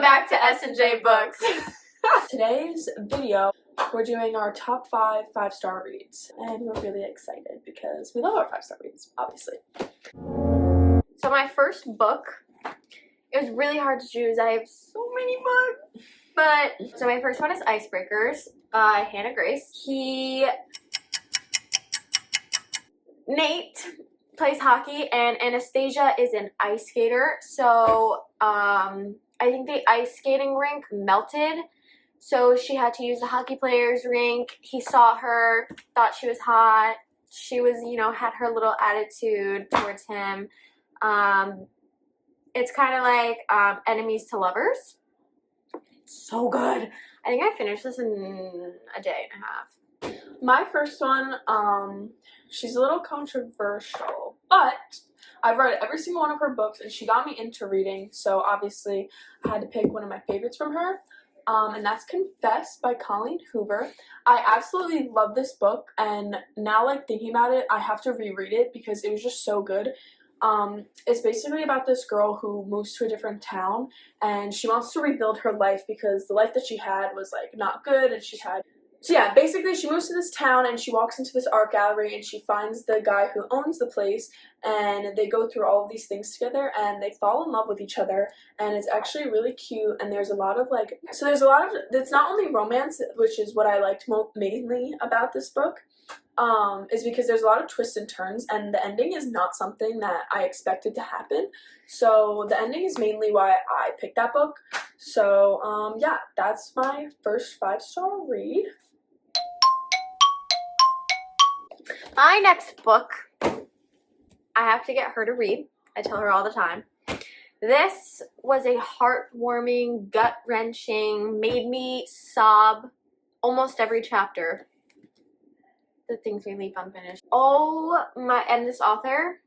back to S&J Books. Today's video, we're doing our top 5 5-star reads, and we're really excited because we love our 5-star reads, obviously. So my first book, it was really hard to choose. I have so many books. So my first one is Icebreakers by Hannah Grace. Nate plays hockey and Anastasia is an ice skater. So I think the ice skating rink melted. So she had to use the hockey player's rink. He saw her, thought she was hot. She was, had her little attitude towards him. It's kind of like enemies to lovers. So good. I think I finished this in a day and a half. My first one, she's a little controversial, but I've read every single one of her books and she got me into reading, so obviously I had to pick one of my favorites from her. And that's Confess by Colleen Hoover. I absolutely love this book, and now thinking about it, I have to reread it because it was just so good. It's basically about this girl who moves to a different town and she wants to rebuild her life because the life that she had was not good, and so yeah, basically she moves to this town and she walks into this art gallery and she finds the guy who owns the place, and they go through all of these things together and they fall in love with each other, and it's actually really cute. And there's a lot of it's not only romance, which is what I liked mainly about this book, is because there's a lot of twists and turns, and the ending is not something that I expected to happen. So the ending is mainly why I picked that book. So yeah, that's my first 5-star read. My next book, I have to get her to read. I tell her all the time. This was a heartwarming, gut-wrenching, made me sob almost every chapter. The things we leave unfinished. Oh my, and this author,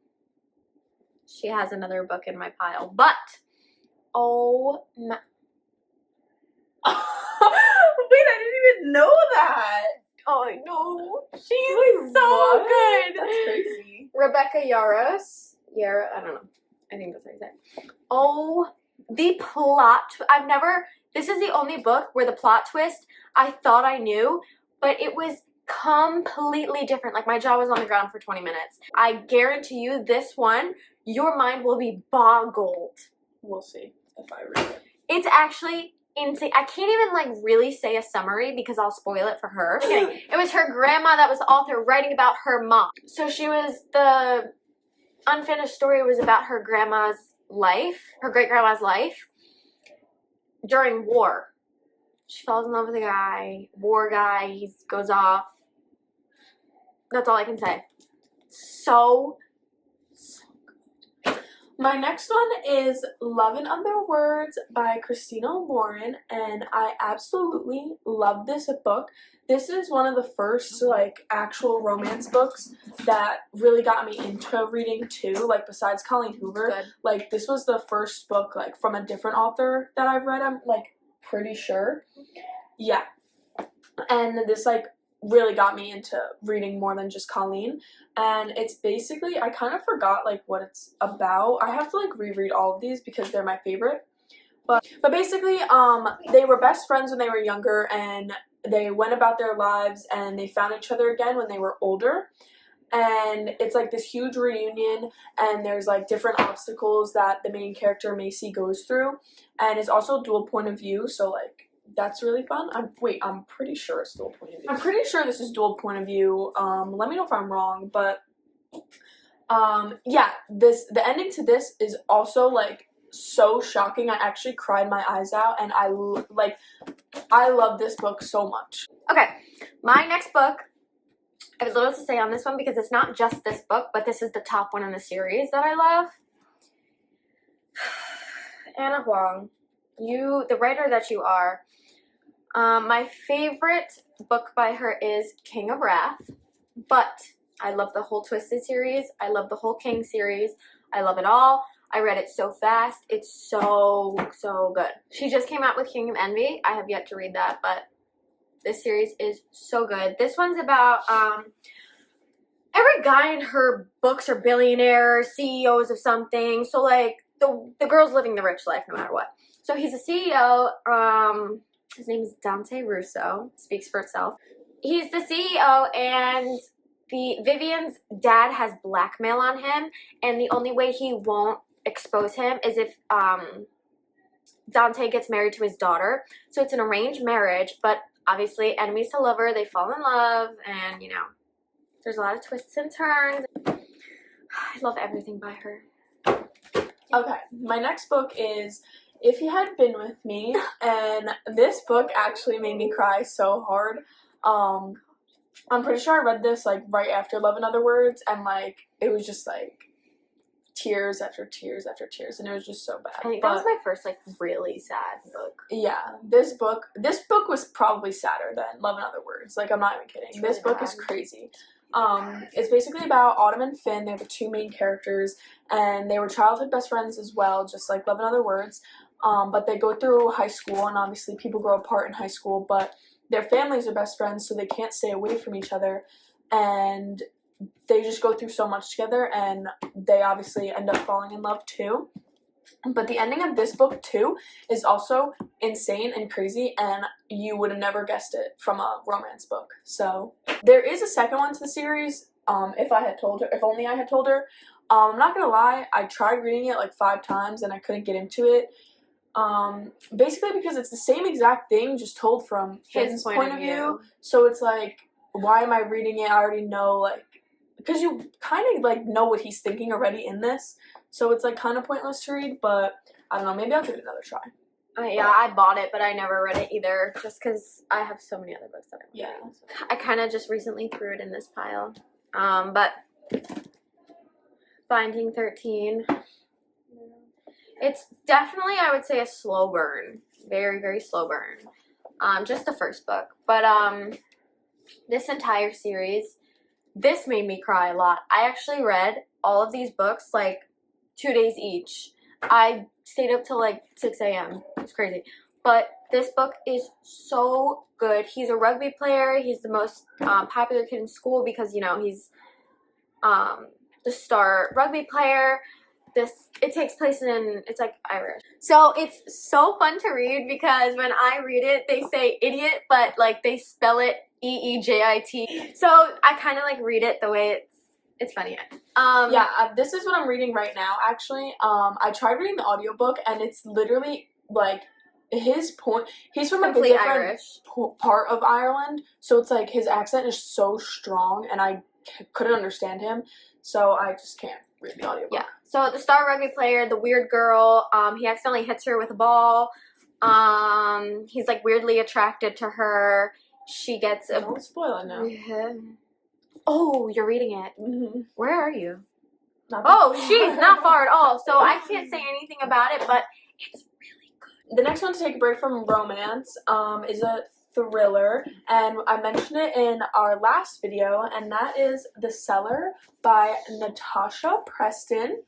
she has another book in my pile, but oh my. Wait, I didn't even know that. Oh, I know. She's Wait, so what? good. That's crazy. Rebecca Yarros. I don't know. I think that's how you say it. Oh, the plot. This is the only book where the plot twist I thought I knew, but it was completely different. My jaw was on the ground for 20 minutes. I guarantee you this one, your mind will be boggled. We'll see if I read it. It's actually insane. I can't even really say a summary because I'll spoil it for her. It was her grandma that was the author writing about her mom. So the unfinished story was about her grandma's life, her great-grandma's life during war. She falls in love with a guy, war guy, he goes off. That's all I can say. So good. My next one is Love in Other Words by Christina Lauren, and I absolutely love this book. This is one of the first actual romance books that really got me into reading too, besides Colleen Hoover. Good. This was the first book from a different author that I've read, I'm pretty sure. Yeah. And this really got me into reading more than just Colleen, and it's basically, I kind of forgot what it's about. I have to reread all of these because they're my favorite, but basically they were best friends when they were younger, and they went about their lives and they found each other again when they were older, and it's this huge reunion, and there's different obstacles that the main character Macy goes through, and it's also dual point of view, so that's really fun. I'm pretty sure it's dual point of view. I'm pretty sure this is dual point of view. Let me know if I'm wrong, but yeah, the ending to this is also so shocking. I actually cried my eyes out, and I love this book so much. Okay, my next book, I have little to say on this one because it's not just this book, but this is the top one in the series that I love. Anna Huang, the writer that you are. My favorite book by her is King of Wrath, but I love the whole Twisted series. I love the whole King series. I love it all. I read it so fast. It's so, so good. She just came out with King of Envy. I have yet to read that, but this series is so good. This one's about every guy in her books are billionaires, CEOs of something. So the girl's living the rich life no matter what. So he's a CEO. His name is Dante Russo. Speaks for itself. He's the CEO, and Vivian's dad has blackmail on him, and the only way he won't expose him is if Dante gets married to his daughter. So it's an arranged marriage, but obviously enemies to lover. They fall in love, and there's a lot of twists and turns. I love everything by her. Okay, my next book is If You Had Been With Me, and this book actually made me cry so hard. I'm pretty sure I read this like right after Love in Other Words, and like it was just like tears after tears after tears, and it was just so bad. I think that was my first like really sad book. Yeah, this book was probably sadder than Love in Other Words. Like, I'm not even kidding. It's This really book bad. is crazy. It's basically about Autumn and Finn. They're the two main characters, and they were childhood best friends as well, just like Love in Other Words. But they go through high school, and obviously people grow apart in high school, but their families are best friends, so they can't stay away from each other, and they just go through so much together, and they obviously end up falling in love too. But the ending of this book too is also insane and crazy, and you would have never guessed it from a romance book. So there is a second one to the series. If only I had told her. I'm not gonna lie, I tried reading it like 5 times and I couldn't get into it. Basically because it's the same exact thing, just told from Finn's point of view. So it's like, why am I reading it? I already know, like, because you kind of like know what he's thinking already in this. So it's like kind of pointless to read, but I don't know, maybe I'll give it another try. Yeah, I bought it, but I never read it either, just because I have so many other books that I want to read. I kind of just recently threw it in this pile. But Binding 13, it's definitely, I would say, a slow burn. Very, very slow burn. Just the first book. But this entire series, this made me cry a lot. I actually read all of these books like 2 days each. I stayed up till like 6 a.m. It's crazy. But this book is so good. He's a rugby player. He's the most popular kid in school because, he's the star rugby player. It takes place it's like Irish. So it's so fun to read because when I read it, they say idiot, but like they spell it EEJIT. So I kind of like read it the way it's funny. This is what I'm reading right now, actually. I tried reading the audiobook, and it's literally, like, he's from, like, a different Irish part of Ireland, so it's, like, his accent is so strong, and I couldn't understand him, so I just can't read the audiobook. Yeah, so the star rugby player, the weird girl, he accidentally hits her with a ball. He's, like, weirdly attracted to her. She gets a... Don't spoil it now. Yeah. Oh, you're reading it. Mm-hmm. Where are you? She's not far at all. So I can't say anything about it, but it's really good. The next one to take a break from romance is a thriller, and I mentioned it in our last video, and that is The Cellar by Natasha Preston.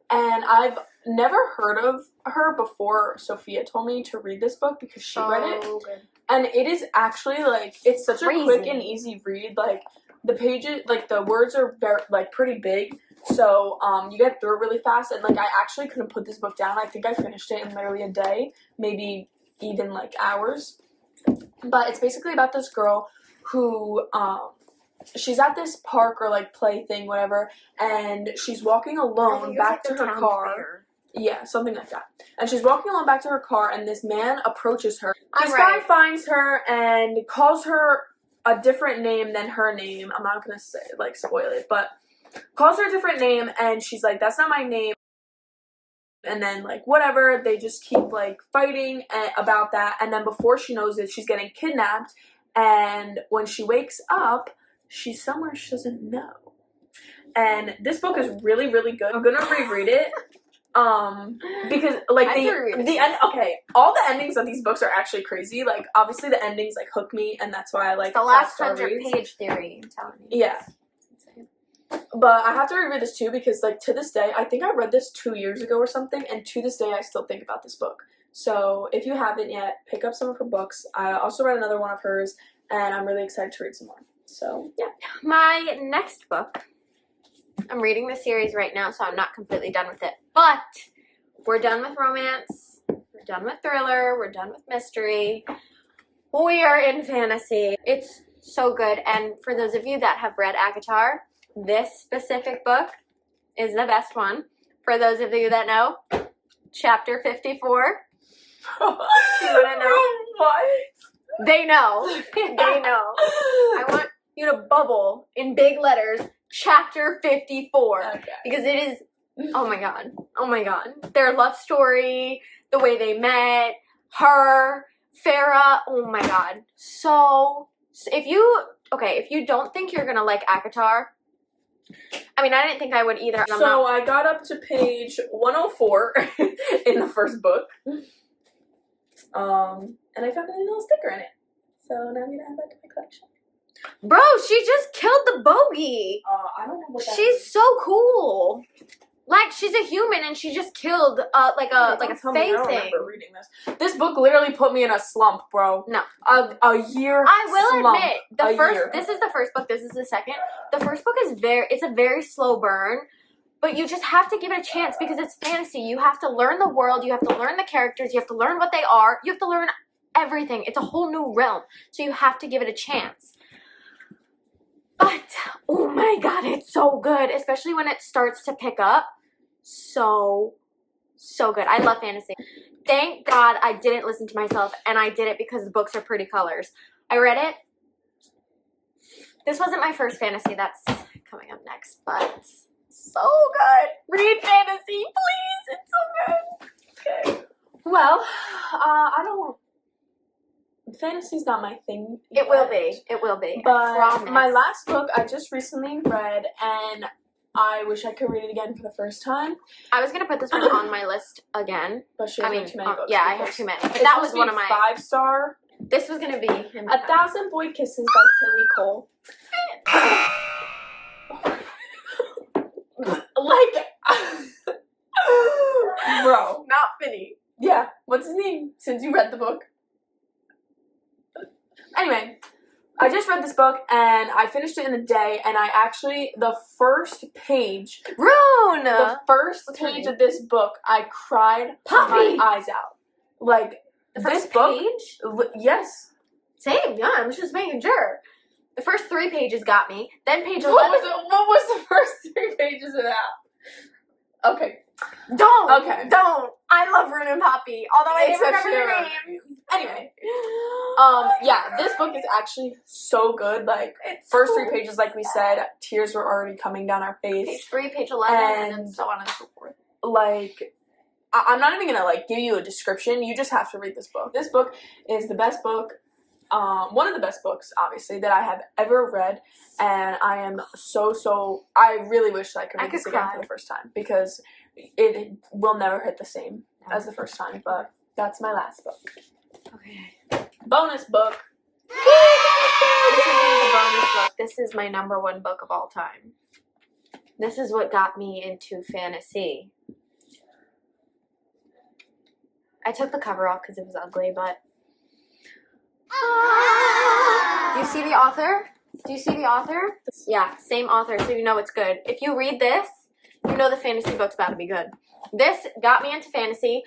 And I've never heard of her before Sophia told me to read this book because she read it. Good. And it is actually, like, it's such a quick and easy read. Like, the pages, like, the words are very, like, pretty big. So, you get through it really fast. And, like, I actually couldn't put this book down. I think I finished it in literally a day. Maybe even, like, hours. But it's basically about this girl who, she's at this park or, like, play thing, whatever. And she's walking alone back to her car. Yeah, something like that. And she's walking along back to her car, and this man approaches her. This guy finds her and calls her a different name than her name. I'm not gonna say, like, spoil it, but calls her a different name, and she's like, that's not my name. And then, like, whatever, they just keep, like, fighting about that. And then before she knows it, she's getting kidnapped. And when she wakes up, she's somewhere she doesn't know. And this book is really, really good. I'm gonna reread it. Because, like, all the endings of these books are actually crazy. Like, obviously the endings, like, hook me, and that's why I like the last 100-page theory, I'm telling you. Yeah. But I have to reread this too because, like, to this day, I think I read this 2 years ago or something, and to this day I still think about this book. So if you haven't yet, pick up some of her books. I also read another one of hers, and I'm really excited to read some more. So, yeah. My next book, I'm reading the series right now, so I'm not completely done with it. But we're done with romance. We're done with thriller. We're done with mystery. We are in fantasy. It's so good. And for those of you that have read ACOTAR, this specific book is the best one. For those of you that know, chapter 54. You want to know? What? They know. They know. I want you to bubble in big letters, chapter 54. Okay. Because it is, oh my god. Oh my god. Their love story, the way they met, her, Farah, oh my god. So if you don't think you're going to like ACOTAR, I mean, I didn't think I would either. So I got up to page 104 in the first book. And I found a little sticker in it. So now I'm going to add that to my collection. Bro, she just killed the bogey. I don't know what that She's is. so cool. Like, she's a human and she just killed like a Tell me, I fae don't thing. remember reading this. This book literally put me in a slump, bro. No. A year I will slump. admit, this is the first book, this is the second. The first book is it's a very slow burn, but you just have to give it a chance because it's fantasy. You have to learn the world, you have to learn the characters, you have to learn what they are, you have to learn everything. It's a whole new realm, so you have to give it a chance. But, oh my god, it's so good, especially when it starts to pick up. So good. I love fantasy. Thank God I didn't listen to myself, and I did it because the books are pretty colors. I read it. This wasn't my first fantasy. That's coming up next, but so good. Read fantasy, please. It's so good. Okay. Well, I don't... Fantasy's not my thing. It will be. It will be. But I promise. my last book I just recently read, and I wish I could read it again for the first time. I was gonna put this one on my list again. But she has too many books. Yeah, I have too many. But It's that was supposed one to of be my. 5-star. This was gonna be. A Thousand Boy Kisses by Tilly Cole. Like, bro. Not Finny. Yeah, what's his name? Since you read the book. Anyway, I just read this book and I finished it in a day, and I actually, the first page Rune! the first What's her page name? of this book, I cried Poppy! my eyes out. Like, The this first book, page? yes. Same, yeah, I'm just making sure. The first 3 pages got me. Then page 11. What was the first 3 pages of that? Okay. Don't! Okay. Don't! I love Rune and Poppy, although I didn't Except remember their for- names. Anyway, yeah, this book is actually so good. Like, It's first cool. 3 pages, like we said, tears were already coming down our face. Page 3, page 11, and then And- so on and so forth. Like, I'm not even gonna like give you a description. You just have to read this book. This book is the best book, one of the best books, obviously, that I have ever read, and I am so. I really wish I could I read could this again cry. for the first time because it will never hit the same as the first time. But that's my last book. Okay. Bonus book. This isn't the bonus book. This is my #1 book of all time. This is what got me into fantasy. I took the cover off because it was ugly, but... Do you see the author? Do you see the author? Yeah, same author, so you know it's good. If you read this, you know the fantasy book's about to be good. This got me into fantasy.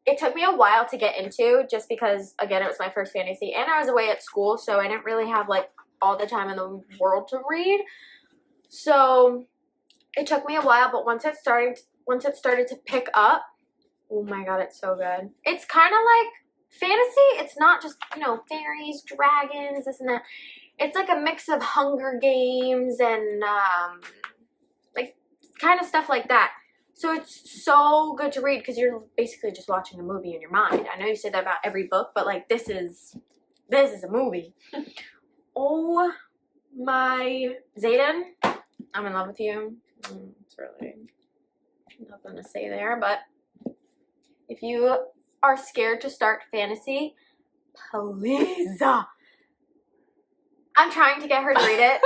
It took me a while to get into just because, again, it was my first fantasy, and I was away at school, so I didn't really have, like, all the time in the world to read. So it took me a while, but once it started to pick up, oh my god, it's so good. It's kind of like fantasy. It's not just, you know, fairies, dragons, this and that. It's like a mix of Hunger Games and like kind of stuff like that. So it's so good to read because you're basically just watching a movie in your mind. I know you say that about every book, but like this is a movie. Oh my Zayden, I'm in love with you. It's really nothing to say there, but if you are scared to start fantasy, please. I'm trying to get her to read it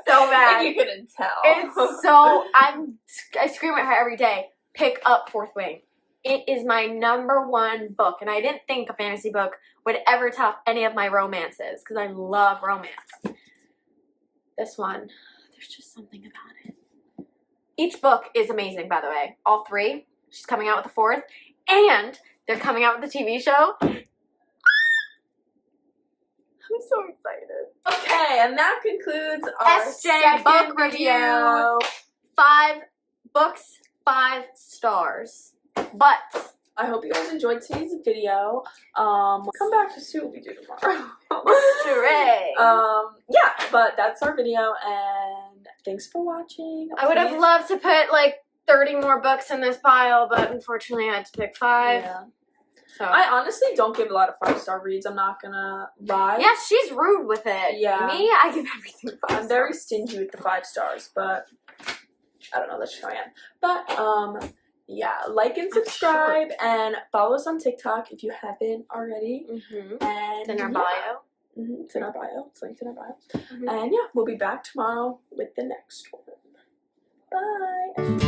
so bad. If you couldn't tell. It's so, I scream at her every day, pick up Fourth Wing. It is my #1 book, and I didn't think a fantasy book would ever top any of my romances, because I love romance. This one, there's just something about it. Each book is amazing, by the way. All 3. She's coming out with the 4th. And They're coming out with a TV show. I'm so excited. Okay, and that concludes our SJ second book video. review. 5 books, 5 stars. But I hope you guys enjoyed today's video. Come back to see what we do tomorrow. Hooray. Yeah, but that's our video, and thanks for watching. I would have Please- loved to put like 30 more books in this pile, but unfortunately I had to pick 5. Yeah. So I honestly don't give a lot of 5-star reads. I'm not gonna lie. yeah, she's rude with it. Yeah. Me, I give everything 5 I'm very stingy with the 5 stars, but I don't know, that's just how I am. But yeah, like and subscribe and follow us on TikTok if you haven't already. Mm-hmm. And It's in our yeah. bio. It's in our bio. It's linked in our bio. Mhm. And yeah, we'll be back tomorrow with the next one. Bye.